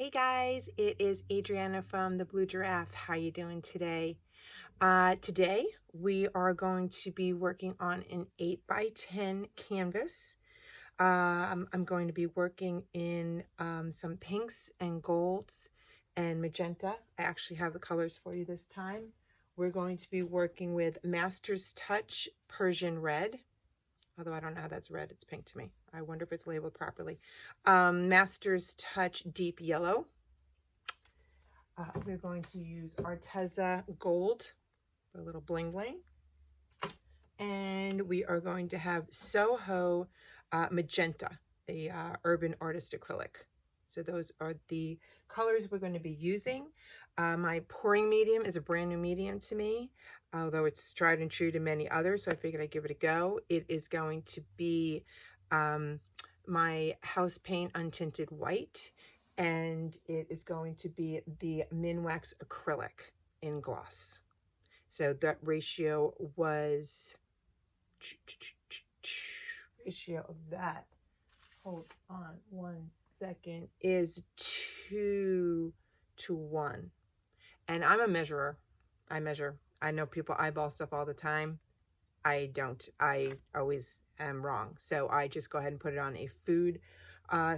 Hey guys, it is Adriana from the Bleu Giraffe. How you doing today? Today we are going to be working on an 8x10 canvas. I'm going to be working in some pinks and golds and magenta. I actually have the colors for you this time. We're going to be working with Master's Touch Persian Red. Although I don't know how that's red, it's pink to me. I wonder if it's labeled properly. Master's Touch Deep Yellow. We're going to use Arteza Gold, a little bling bling. And we are going to have Soho Magenta, a Urban Artist Acrylic. So those are the colors we're going to be using. My pouring medium is a brand new medium to me, although it's tried and true to many others, so I figured I'd give it a go. It is going to be my House Paint Untinted White, and it is going to be the Minwax Acrylic in gloss. So that ratio was, ratio of that, hold on one second, is 2 to 1. And I'm a measurer. I measure. I know people eyeball stuff all the time. I don't. I always am wrong. So I just go ahead and put it on a food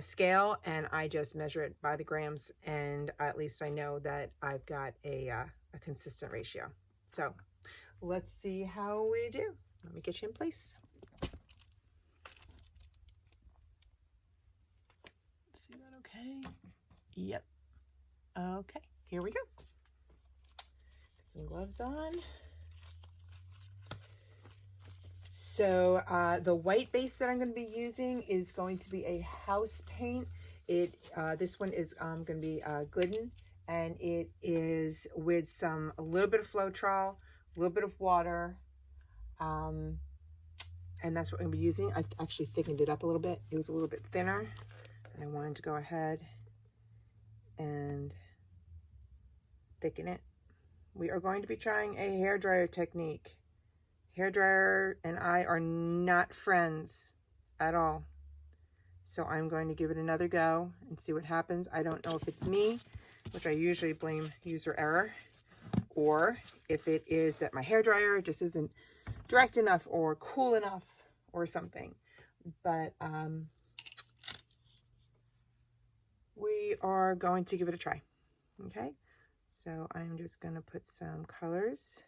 scale, and I just measure it by the grams, and at least I know that I've got a consistent ratio. So let's see how we do. Let me get you in place. See that okay? Yep. Okay, here we go. Put some gloves on. So the white base that I'm going to be using is going to be a house paint. This one is going to be Glidden, and it is with a little bit of Floetrol, a little bit of water, and that's what I'm going to be using. I actually thickened it up a little bit. It was a little bit thinner, and I wanted to go ahead and thicken it. We are going to be trying a hairdryer technique. Hairdryer and I are not friends at all. So I'm going to give it another go and see what happens. I don't know if it's me, which I usually blame user error, or if it is that my hairdryer just isn't direct enough or cool enough or something. But we are going to give it a try. Okay, so I'm just going to put some colors.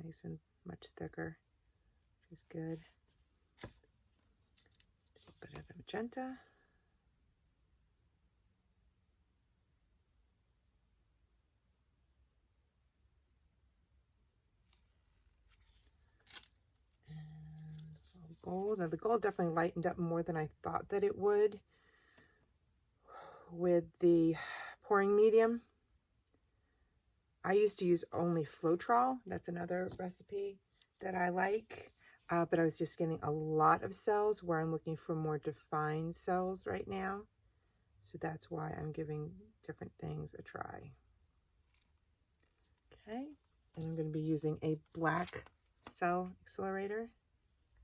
Nice and much thicker, which is good. A bit of the magenta. And gold. Now the gold definitely lightened up more than I thought that it would with the pouring medium. I used to use only Floetrol. That's another recipe that I like. But I was just getting a lot of cells where I'm looking for more defined cells right now. So that's why I'm giving different things a try. Okay. And I'm going to be using a black cell accelerator.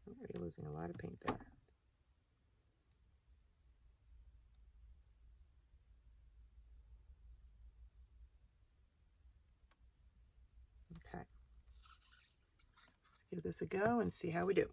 I'm already losing a lot of paint there. Okay. Let's give this a go and see how we do.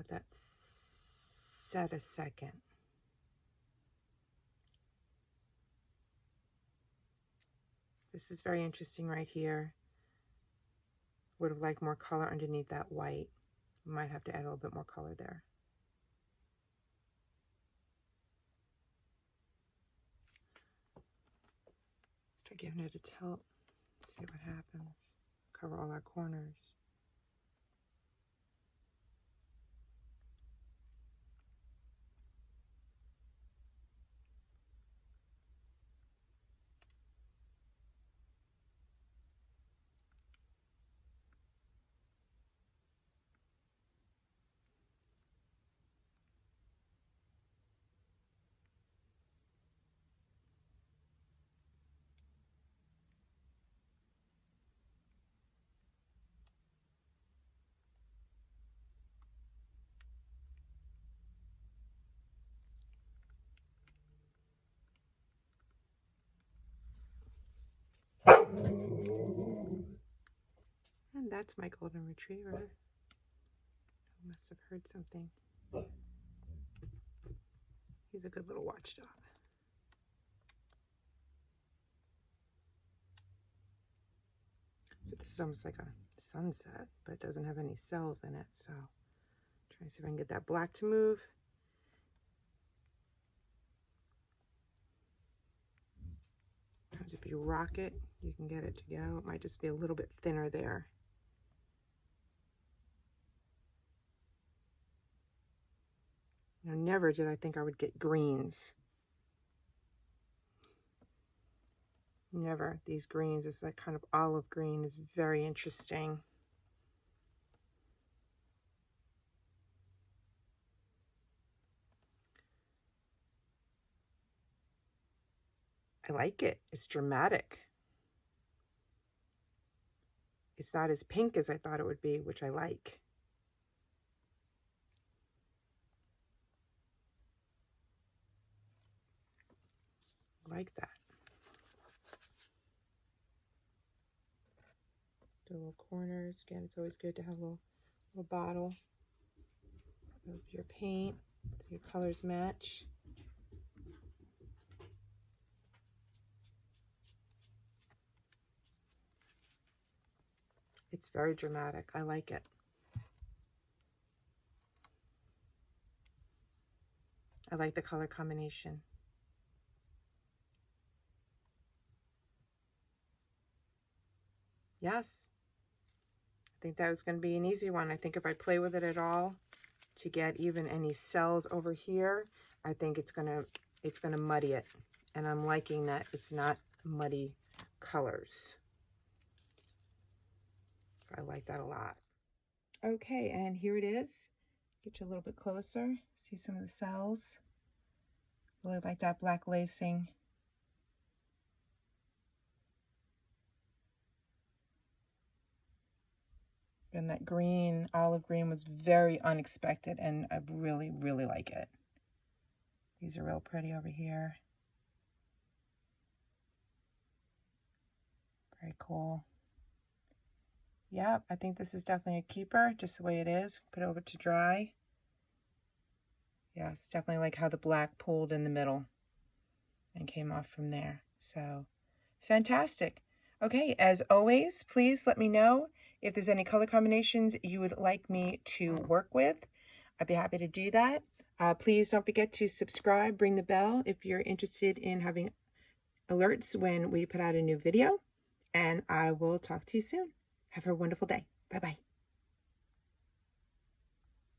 let that set a second. This is very interesting right here. Would have liked more color underneath that white. Might have to add a little bit more color there. Start giving it a tilt. See what happens. Cover all our corners. And that's my golden retriever. I must have heard something. He's a good little watchdog. So this is almost like a sunset, but it doesn't have any cells in it. So trying to see if I can get that black to move. Sometimes if you rock it, you can get it to go. It might just be a little bit thinner there. You know, never did I think I would get greens. Never. These greens, it's like kind of olive green, is very interesting. I like it. It's dramatic. It's not as pink as I thought it would be, which I like. I like that. Do little corners. Again, it's always good to have a little bottle of your paint so your colors match. It's very dramatic. I like it. I like the color combination. Yes. I think that was going to be an easy one. I think if I play with it at all to get even any cells over here, I think it's going to muddy it. And I'm liking that it's not muddy colors. I like that a lot. Okay, and here it is. Get you a little bit closer. See some of the cells. Really like that black lacing. And that green, olive green, was very unexpected, and I really, really like it. These are real pretty over here. Very cool. Yeah, I think this is definitely a keeper, just the way it is. Put it over to dry. Yeah, it's definitely like how the black pulled in the middle and came off from there. So, fantastic. Okay, as always, please let me know if there's any color combinations you would like me to work with. I'd be happy to do that. Please don't forget to subscribe, ring the bell if you're interested in having alerts when we put out a new video. And I will talk to you soon. Have a wonderful day. Bye-bye.